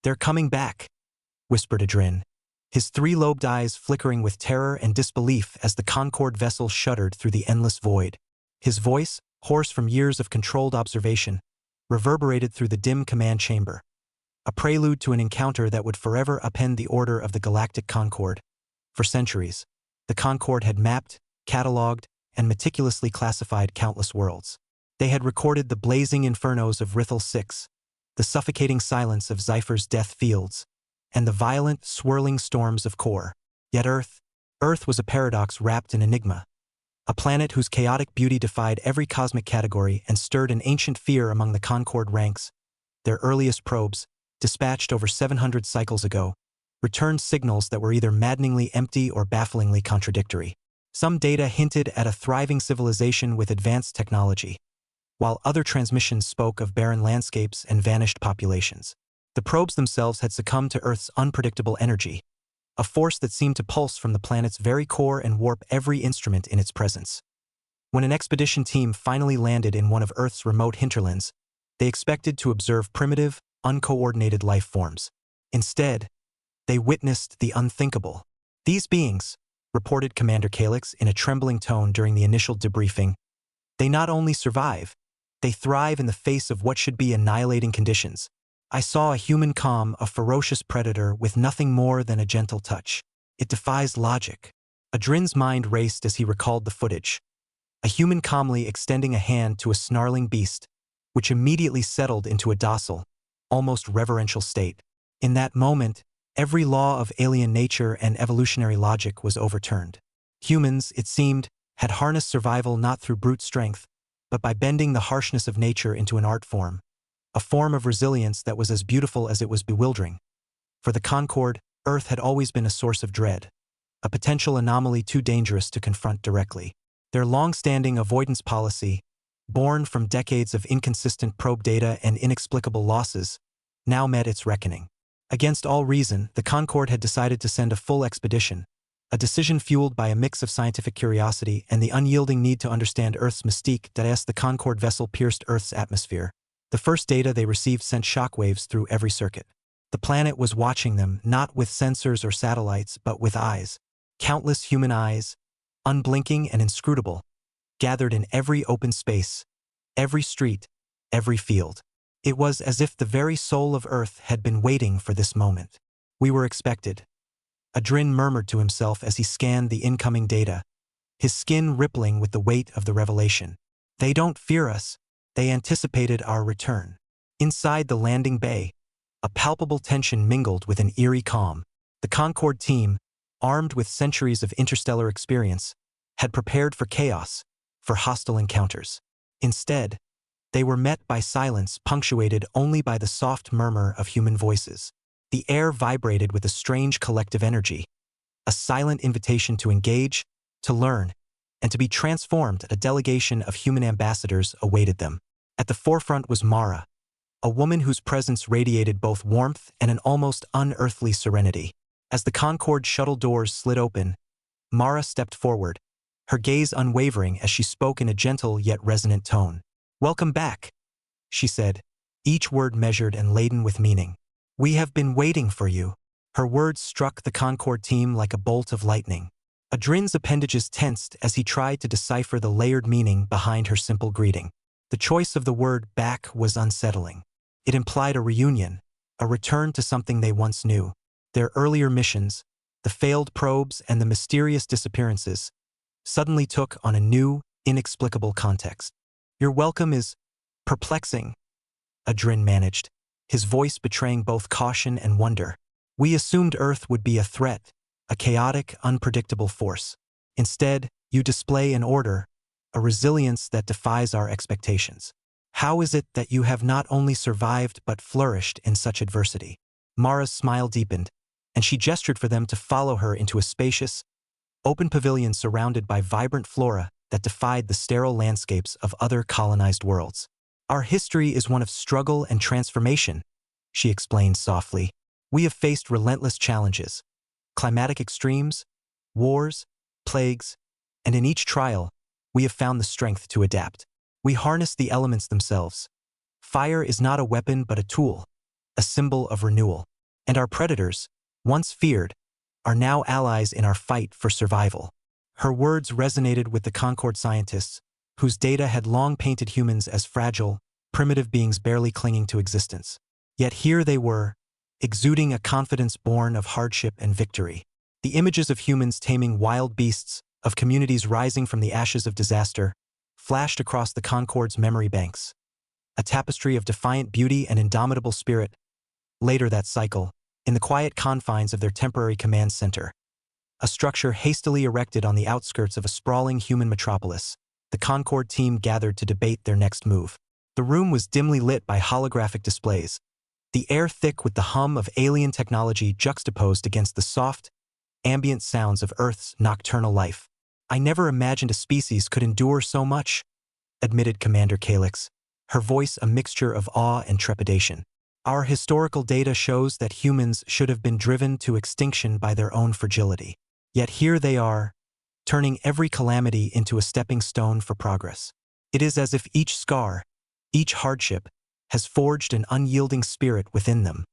"They're coming back," whispered Adrin, his three-lobed eyes flickering with terror and disbelief as the Concord vessel shuddered through the endless void. His voice, hoarse from years of controlled observation, reverberated through the dim command chamber, a prelude to an encounter that would forever upend the order of the Galactic Concord. For centuries, the Concord had mapped, catalogued, and meticulously classified countless worlds. They had recorded the blazing infernos of Rithal 6, the suffocating silence of Zypher's death fields, and the violent, swirling storms of Core. Yet Earth was a paradox wrapped in enigma, a planet whose chaotic beauty defied every cosmic category and stirred an ancient fear among the Concord ranks. Their earliest probes, dispatched over 700 cycles ago, returned signals that were either maddeningly empty or bafflingly contradictory. Some data hinted at a thriving civilization with advanced technology, while other transmissions spoke of barren landscapes and vanished populations. The probes themselves had succumbed to Earth's unpredictable energy, a force that seemed to pulse from the planet's very core and warp every instrument in its presence. When an expedition team finally landed in one of Earth's remote hinterlands, they expected to observe primitive, uncoordinated life forms. Instead, they witnessed the unthinkable. "These beings," reported Commander Calyx in a trembling tone during the initial debriefing, "they not only survive, they thrive in the face of what should be annihilating conditions. I saw a human calm a ferocious predator with nothing more than a gentle touch. It defies logic." Adrin's mind raced as he recalled the footage. A human calmly extending a hand to a snarling beast, which immediately settled into a docile, almost reverential state. In that moment, every law of alien nature and evolutionary logic was overturned. Humans, it seemed, had harnessed survival not through brute strength, but by bending the harshness of nature into an art form, a form of resilience that was as beautiful as it was bewildering. For the Concord, Earth had always been a source of dread, a potential anomaly too dangerous to confront directly. Their long-standing avoidance policy, born from decades of inconsistent probe data and inexplicable losses, now met its reckoning. Against all reason, the Concord had decided to send a full expedition, a decision fueled by a mix of scientific curiosity and the unyielding need to understand Earth's mystique. As the Concord vessel pierced Earth's atmosphere, the first data they received sent shockwaves through every circuit. The planet was watching them, not with sensors or satellites, but with eyes. Countless human eyes, unblinking and inscrutable, gathered in every open space, every street, every field. It was as if the very soul of Earth had been waiting for this moment. "We were expected," Adrin murmured to himself as he scanned the incoming data, his skin rippling with the weight of the revelation. "They don't fear us. They anticipated our return." Inside the landing bay, a palpable tension mingled with an eerie calm. The Concord team, armed with centuries of interstellar experience, had prepared for chaos, for hostile encounters. Instead, they were met by silence punctuated only by the soft murmur of human voices. The air vibrated with a strange collective energy, a silent invitation to engage, to learn, and to be transformed. A delegation of human ambassadors awaited them. At the forefront was Mara, a woman whose presence radiated both warmth and an almost unearthly serenity. As the Concord shuttle doors slid open, Mara stepped forward, her gaze unwavering as she spoke in a gentle yet resonant tone. "Welcome back," she said, each word measured and laden with meaning. "We have been waiting for you." Her words struck the Concord team like a bolt of lightning. Adrin's appendages tensed as he tried to decipher the layered meaning behind her simple greeting. The choice of the word "back" was unsettling. It implied a reunion, a return to something they once knew. Their earlier missions, the failed probes and the mysterious disappearances, suddenly took on a new, inexplicable context. "Your welcome is perplexing," Adrin managed, his voice betraying both caution and wonder. "We assumed Earth would be a threat, a chaotic, unpredictable force. Instead, you display an order, a resilience that defies our expectations. How is it that you have not only survived but flourished in such adversity?" Mara's smile deepened, and she gestured for them to follow her into a spacious, open pavilion surrounded by vibrant flora that defied the sterile landscapes of other colonized worlds. "Our history is one of struggle and transformation," she explained softly. "We have faced relentless challenges, climatic extremes, wars, plagues, and in each trial, we have found the strength to adapt. We harness the elements themselves. Fire is not a weapon but a tool, a symbol of renewal. And our predators, once feared, are now allies in our fight for survival. Her words resonated with the Concord scientists, whose data had long painted humans as fragile, primitive beings barely clinging to existence. Yet here they were, exuding a confidence born of hardship and victory. The images of humans taming wild beasts, of communities rising from the ashes of disaster, flashed across the Concord's memory banks. A tapestry of defiant beauty and indomitable spirit. Later that cycle, in the quiet confines of their temporary command center, a structure hastily erected on the outskirts of a sprawling human metropolis, the Concord team gathered to debate their next move. The room was dimly lit by holographic displays, the air thick with the hum of alien technology juxtaposed against the soft, ambient sounds of Earth's nocturnal life. "I never imagined a species could endure so much," admitted Commander Calyx, her voice a mixture of awe and trepidation. "Our historical data shows that humans should have been driven to extinction by their own fragility. Yet here they are, turning every calamity into a stepping stone for progress. It is as if each scar, each hardship, has forged an unyielding spirit within them."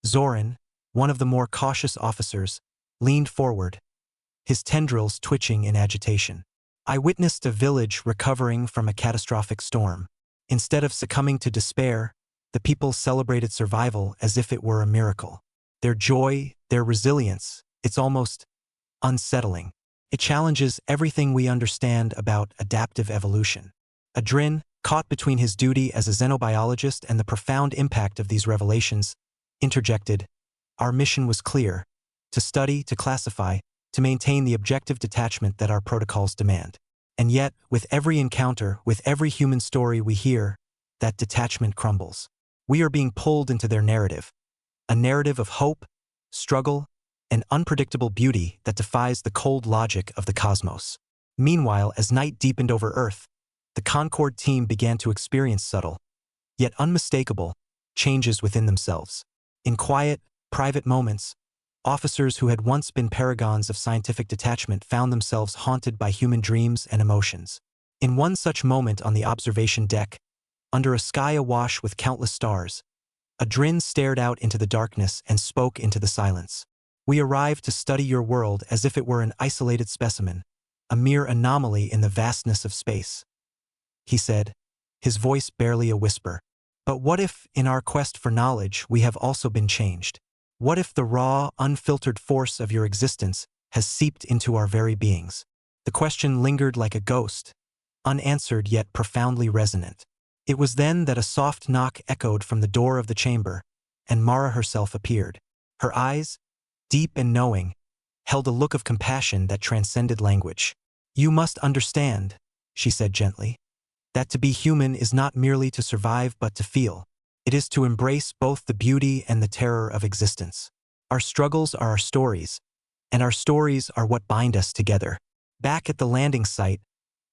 Zoran, one of the more cautious officers, leaned forward, his tendrils twitching in agitation. "I witnessed a village recovering from a catastrophic storm. Instead of succumbing to despair, the people celebrated survival as if it were a miracle. Their joy, their resilience, it's almost unsettling. It challenges everything we understand about adaptive evolution." Adrin, caught between his duty as a xenobiologist and the profound impact of these revelations, interjected, "Our mission was clear: to study, to classify, to maintain the objective detachment that our protocols demand. And yet, with every encounter, with every human story we hear, that detachment crumbles. We are being pulled into their narrative, a narrative of hope, struggle, and unpredictable beauty that defies the cold logic of the cosmos." Meanwhile, as night deepened over Earth, the Concord team began to experience subtle, yet unmistakable, changes within themselves. In quiet, private moments, officers who had once been paragons of scientific detachment found themselves haunted by human dreams and emotions. In one such moment on the observation deck, under a sky awash with countless stars, Adrin stared out into the darkness and spoke into the silence. "We arrived to study your world as if it were an isolated specimen, a mere anomaly in the vastness of space," he said, his voice barely a whisper. "But what if, in our quest for knowledge, we have also been changed? What if the raw, unfiltered force of your existence has seeped into our very beings?" The question lingered like a ghost, unanswered yet profoundly resonant. It was then that a soft knock echoed from the door of the chamber, and Mara herself appeared. Her eyes, deep and knowing, held a look of compassion that transcended language. "You must understand," she said gently, "that to be human is not merely to survive but to feel. It is to embrace both the beauty and the terror of existence. Our struggles are our stories, and our stories are what bind us together." Back at the landing site,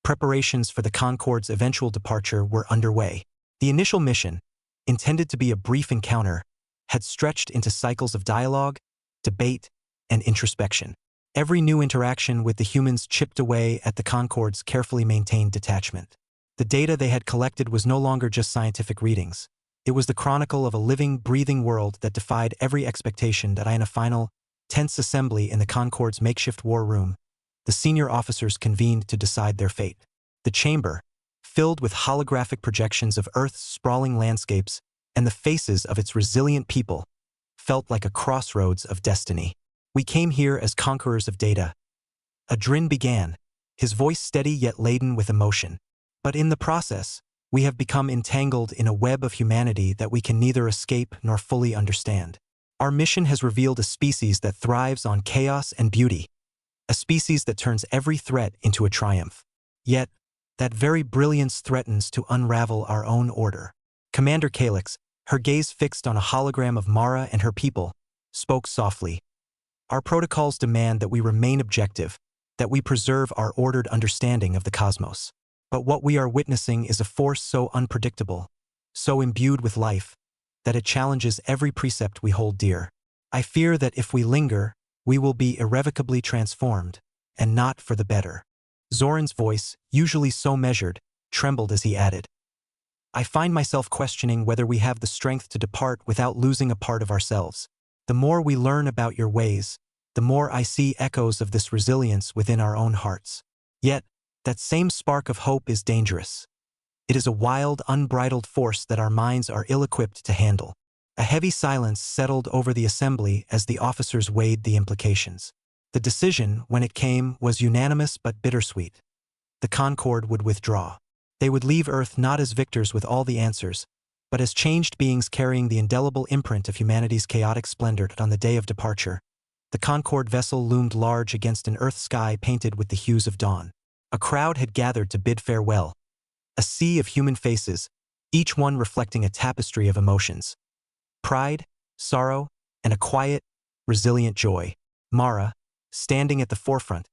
preparations for the Concord's eventual departure were underway. The initial mission, intended to be a brief encounter, had stretched into cycles of dialogue, debate, and introspection. Every new interaction with the humans chipped away at the Concord's carefully maintained detachment. The data they had collected was no longer just scientific readings. It was the chronicle of a living, breathing world that defied every expectation. That in a final, tense assembly in the Concord's makeshift war room, the senior officers convened to decide their fate. The chamber, filled with holographic projections of Earth's sprawling landscapes and the faces of its resilient people, felt like a crossroads of destiny. "We came here as conquerors of data," Adrin began, his voice steady yet laden with emotion. "But in the process, we have become entangled in a web of humanity that we can neither escape nor fully understand. Our mission has revealed a species that thrives on chaos and beauty, a species that turns every threat into a triumph. Yet, that very brilliance threatens to unravel our own order." Commander Calyx, her gaze fixed on a hologram of Mara and her people, spoke softly. "Our protocols demand that we remain objective, that we preserve our ordered understanding of the cosmos. But what we are witnessing is a force so unpredictable, so imbued with life, that it challenges every precept we hold dear. I fear that if we linger, we will be irrevocably transformed, and not for the better." Zoran's voice, usually so measured, trembled as he added, I find myself questioning whether we have the strength to depart without losing a part of ourselves. The more we learn about your ways, the more I see echoes of this resilience within our own hearts. Yet, that same spark of hope is dangerous. It is a wild, unbridled force that our minds are ill-equipped to handle. A heavy silence settled over the assembly as the officers weighed the implications. The decision, when it came, was unanimous but bittersweet. The Concord would withdraw. They would leave Earth not as victors with all the answers, but as changed beings carrying the indelible imprint of humanity's chaotic splendor. On the day of departure, the Concord vessel loomed large against an Earth sky painted with the hues of dawn. A crowd had gathered to bid farewell. A sea of human faces, each one reflecting a tapestry of emotions. Pride, sorrow, and a quiet, resilient joy. Mara, standing at the forefront,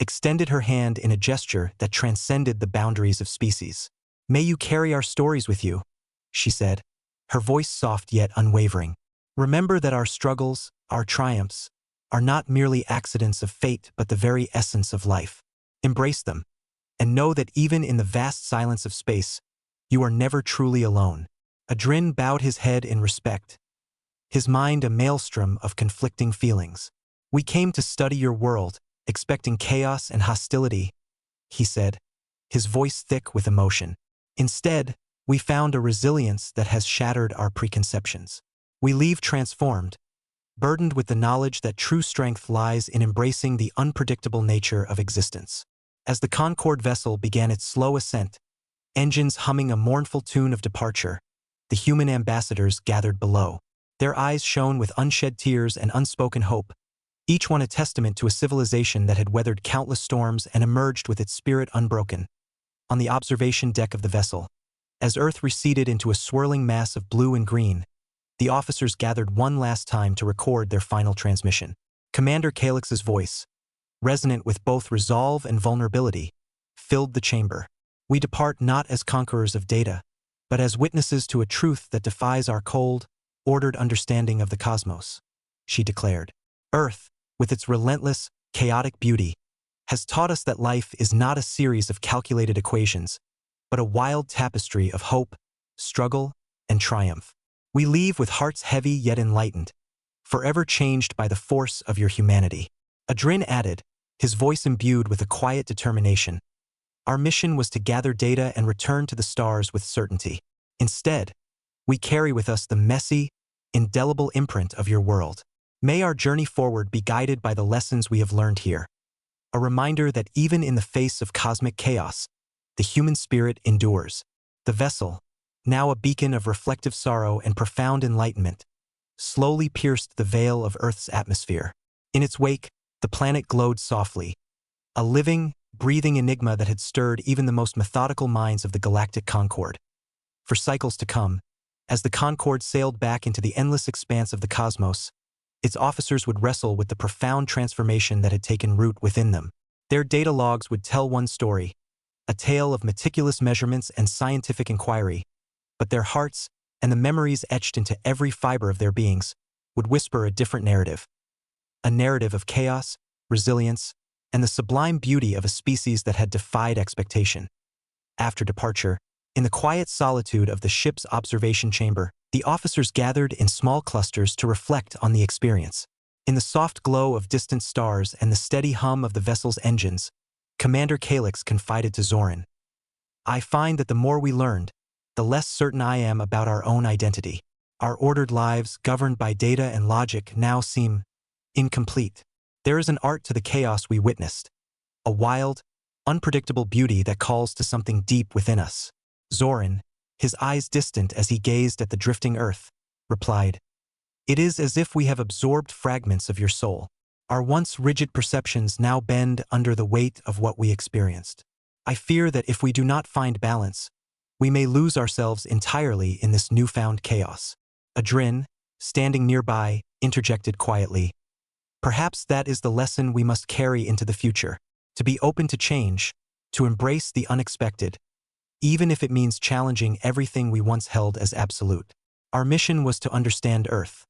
extended her hand in a gesture that transcended the boundaries of species. "May you carry our stories with you," she said, her voice soft yet unwavering. "Remember that our struggles, our triumphs, are not merely accidents of fate but the very essence of life. Embrace them, and know that even in the vast silence of space, you are never truly alone." Adrin bowed his head in respect, his mind a maelstrom of conflicting feelings. "We came to study your world, expecting chaos and hostility," he said, his voice thick with emotion. "Instead, we found a resilience that has shattered our preconceptions. We leave transformed, burdened with the knowledge that true strength lies in embracing the unpredictable nature of existence." As the Concord vessel began its slow ascent, engines humming a mournful tune of departure, the human ambassadors gathered below. Their eyes shone with unshed tears and unspoken hope, each one a testament to a civilization that had weathered countless storms and emerged with its spirit unbroken. On the observation deck of the vessel, as Earth receded into a swirling mass of blue and green, the officers gathered one last time to record their final transmission. Commander Calix's voice, resonant with both resolve and vulnerability, filled the chamber. "We depart not as conquerors of data, but as witnesses to a truth that defies our cold, ordered understanding of the cosmos," she declared. "Earth, with its relentless, chaotic beauty, has taught us that life is not a series of calculated equations, but a wild tapestry of hope, struggle, and triumph. We leave with hearts heavy yet enlightened, forever changed by the force of your humanity." Adrin added, his voice imbued with a quiet determination. "Our mission was to gather data and return to the stars with certainty. Instead, we carry with us the messy, indelible imprint of your world. May our journey forward be guided by the lessons we have learned here. A reminder that even in the face of cosmic chaos, the human spirit endures." The vessel, now a beacon of reflective sorrow and profound enlightenment, slowly pierced the veil of Earth's atmosphere. In its wake, the planet glowed softly, a living, breathing enigma that had stirred even the most methodical minds of the Galactic Concord. For cycles to come, as the Concord sailed back into the endless expanse of the cosmos, its officers would wrestle with the profound transformation that had taken root within them. Their data logs would tell one story, a tale of meticulous measurements and scientific inquiry, but their hearts, and the memories etched into every fiber of their beings, would whisper a different narrative. A narrative of chaos, resilience, and the sublime beauty of a species that had defied expectation. After departure, in the quiet solitude of the ship's observation chamber, the officers gathered in small clusters to reflect on the experience. In the soft glow of distant stars and the steady hum of the vessel's engines, Commander Calix confided to Zoran, "I find that the more we learned, the less certain I am about our own identity. Our ordered lives, governed by data and logic, now seem incomplete. There is an art to the chaos we witnessed, a wild, unpredictable beauty that calls to something deep within us." Zoran, his eyes distant as he gazed at the drifting Earth, replied, "It is as if we have absorbed fragments of your soul. Our once rigid perceptions now bend under the weight of what we experienced. I fear that if we do not find balance, we may lose ourselves entirely in this newfound chaos." Adrin, standing nearby, interjected quietly, "Perhaps that is the lesson we must carry into the future, to be open to change, to embrace the unexpected, even if it means challenging everything we once held as absolute. Our mission was to understand Earth.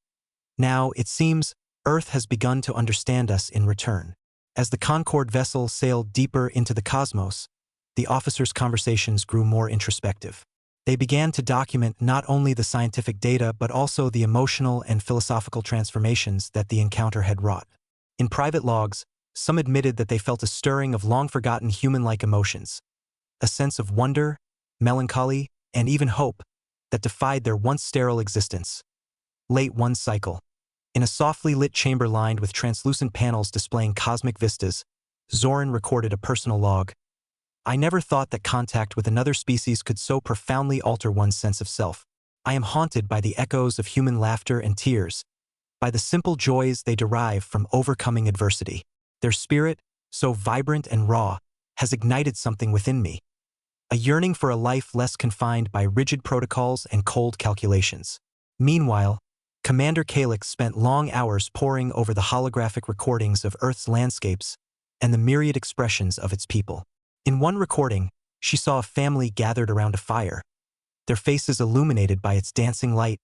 Now, it seems, Earth has begun to understand us in return." As the Concord vessel sailed deeper into the cosmos, the officers' conversations grew more introspective. They began to document not only the scientific data but also the emotional and philosophical transformations that the encounter had wrought. In private logs, some admitted that they felt a stirring of long-forgotten human-like emotions, a sense of wonder, melancholy, and even hope that defied their once sterile existence. Late one cycle. In a softly lit chamber lined with translucent panels displaying cosmic vistas, Zoran recorded a personal log. I never thought that contact with another species could so profoundly alter one's sense of self. I am haunted by the echoes of human laughter and tears, by the simple joys they derive from overcoming adversity. Their spirit, so vibrant and raw, has ignited something within me. A yearning for a life less confined by rigid protocols and cold calculations. Meanwhile, Commander Kalix spent long hours poring over the holographic recordings of Earth's landscapes and the myriad expressions of its people. In one recording, she saw a family gathered around a fire, their faces illuminated by its dancing light,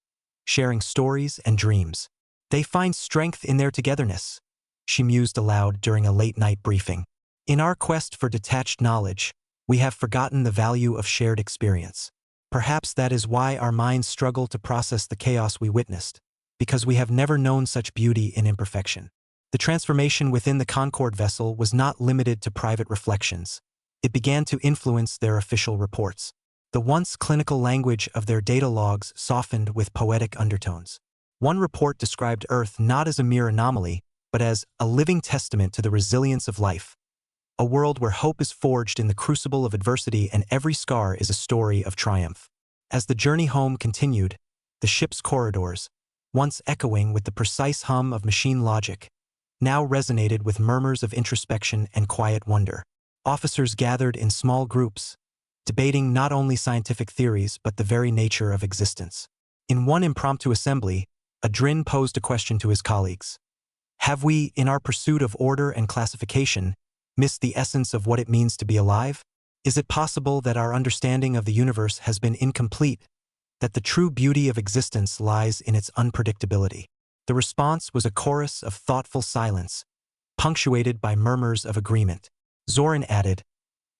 sharing stories and dreams. They find strength in their togetherness, she mused aloud during a late-night briefing. In our quest for detached knowledge, we have forgotten the value of shared experience. Perhaps that is why our minds struggle to process the chaos we witnessed, because we have never known such beauty in imperfection. The transformation within the Concord vessel was not limited to private reflections. It began to influence their official reports. The once clinical language of their data logs softened with poetic undertones. One report described Earth not as a mere anomaly, but as a living testament to the resilience of life. A world where hope is forged in the crucible of adversity and every scar is a story of triumph. As the journey home continued, the ship's corridors, once echoing with the precise hum of machine logic, now resonated with murmurs of introspection and quiet wonder. Officers gathered in small groups, debating not only scientific theories but the very nature of existence. In one impromptu assembly, a Drin posed a question to his colleagues. Have we, in our pursuit of order and classification, missed the essence of what it means to be alive? Is it possible that our understanding of the universe has been incomplete, that the true beauty of existence lies in its unpredictability? The response was a chorus of thoughtful silence, punctuated by murmurs of agreement. Zoran added,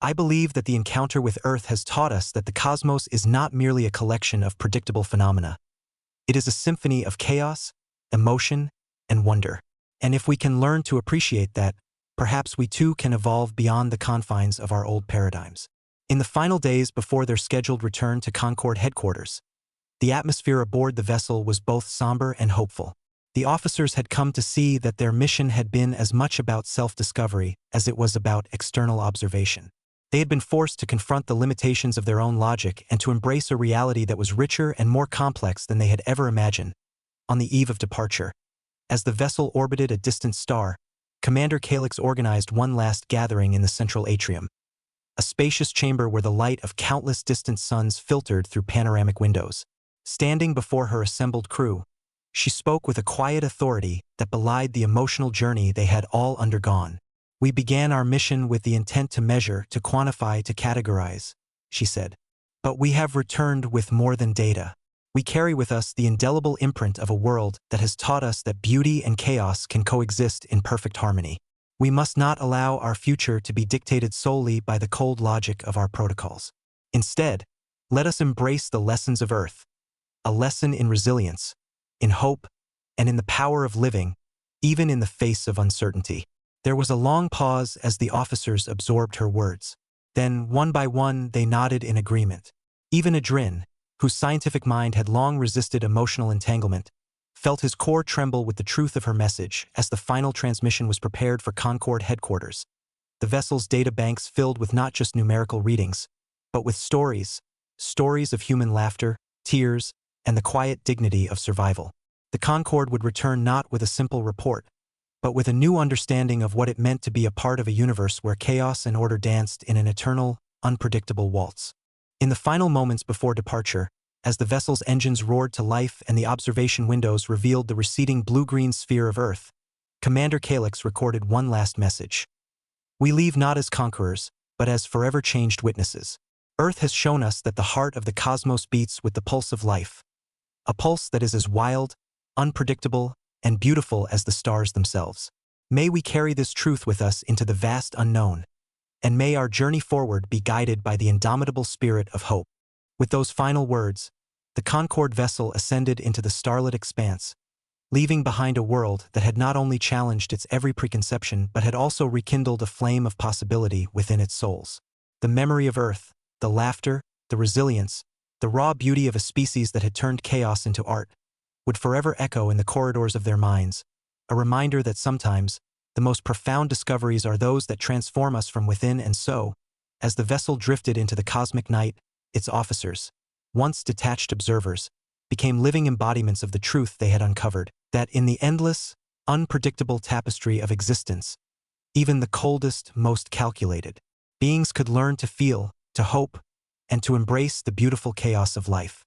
I believe that the encounter with Earth has taught us that the cosmos is not merely a collection of predictable phenomena. It is a symphony of chaos, emotion, and wonder. And if we can learn to appreciate that, perhaps we too can evolve beyond the confines of our old paradigms. In the final days before their scheduled return to Concord headquarters, the atmosphere aboard the vessel was both somber and hopeful. The officers had come to see that their mission had been as much about self-discovery as it was about external observation. They had been forced to confront the limitations of their own logic and to embrace a reality that was richer and more complex than they had ever imagined. On the eve of departure, as the vessel orbited a distant star, Commander Kalix organized one last gathering in the central atrium, a spacious chamber where the light of countless distant suns filtered through panoramic windows. Standing before her assembled crew, she spoke with a quiet authority that belied the emotional journey they had all undergone. We began our mission with the intent to measure, to quantify, to categorize, she said. But we have returned with more than data. We carry with us the indelible imprint of a world that has taught us that beauty and chaos can coexist in perfect harmony. We must not allow our future to be dictated solely by the cold logic of our protocols. Instead, let us embrace the lessons of Earth, a lesson in resilience, in hope, and in the power of living, even in the face of uncertainty. There was a long pause as the officers absorbed her words. Then, one by one, they nodded in agreement. Even Adrin, whose scientific mind had long resisted emotional entanglement, felt his core tremble with the truth of her message as the final transmission was prepared for Concord headquarters. The vessel's data banks filled with not just numerical readings, but with stories of human laughter, tears, and the quiet dignity of survival. The Concord would return not with a simple report, but with a new understanding of what it meant to be a part of a universe where chaos and order danced in an eternal, unpredictable waltz. In the final moments before departure, as the vessel's engines roared to life and the observation windows revealed the receding blue-green sphere of Earth, Commander Kalix recorded one last message. We leave not as conquerors, but as forever changed witnesses. Earth has shown us that the heart of the cosmos beats with the pulse of life, a pulse that is as wild, unpredictable, and beautiful as the stars themselves. May we carry this truth with us into the vast unknown, and may our journey forward be guided by the indomitable spirit of hope. With those final words, the Concord vessel ascended into the starlit expanse, leaving behind a world that had not only challenged its every preconception but had also rekindled a flame of possibility within its souls. The memory of Earth, the laughter, the resilience, the raw beauty of a species that had turned chaos into art, would forever echo in the corridors of their minds, a reminder that sometimes the most profound discoveries are those that transform us from within. And so, as the vessel drifted into the cosmic night, its officers, once detached observers, became living embodiments of the truth they had uncovered, that in the endless, unpredictable tapestry of existence, even the coldest, most calculated beings could learn to feel, to hope, and to embrace the beautiful chaos of life.